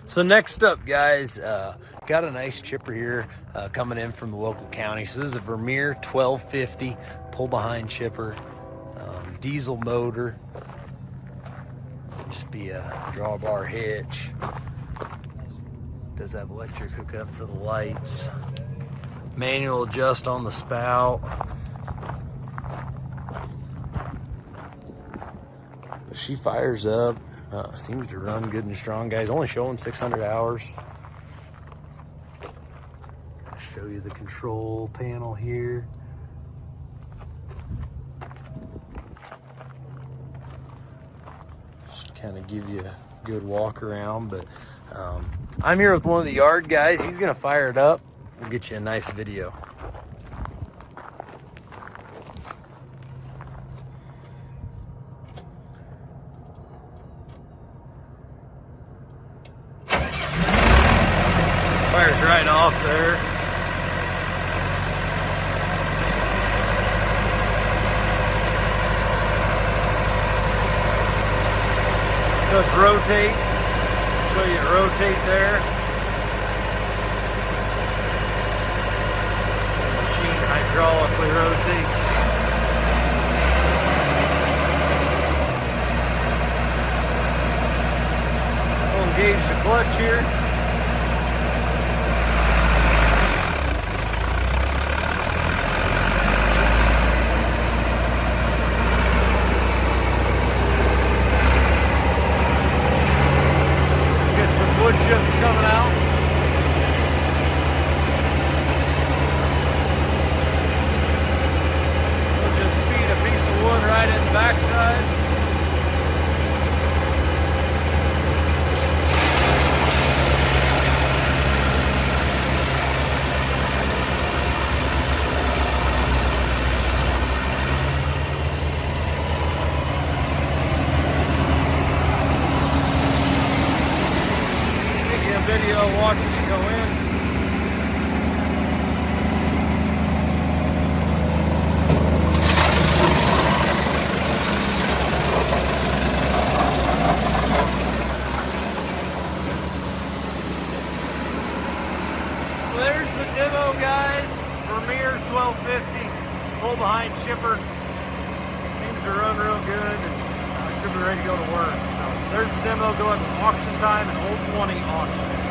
So next up, guys, got a nice chipper here coming in from the local county. So this is a Vermeer 1250 pull behind chipper, diesel motor. Just be a drawbar hitch. Does have electric hookup for the lights. Manual adjust on the spout. But she fires up. Seems to run good and strong, guys. Only showing 600 hours. I'll show you the control panel here. Just kind of give you a good walk around. But I'm here with one of the yard guys. He's gonna fire it up. We'll get you a nice video. Fires right off there. Just rotate. Show you rotate there. The machine hydraulically rotates. We'll engage the clutch here. Wood chips coming out. We'll just feed a piece of wood right in the backside. Video watching it go in. So there's the demo, guys. Vermeer 1250 pull behind chipper. Seems to run real good and should be ready to go to work. So there's the demo. Go at auction time and Old 20 auctions.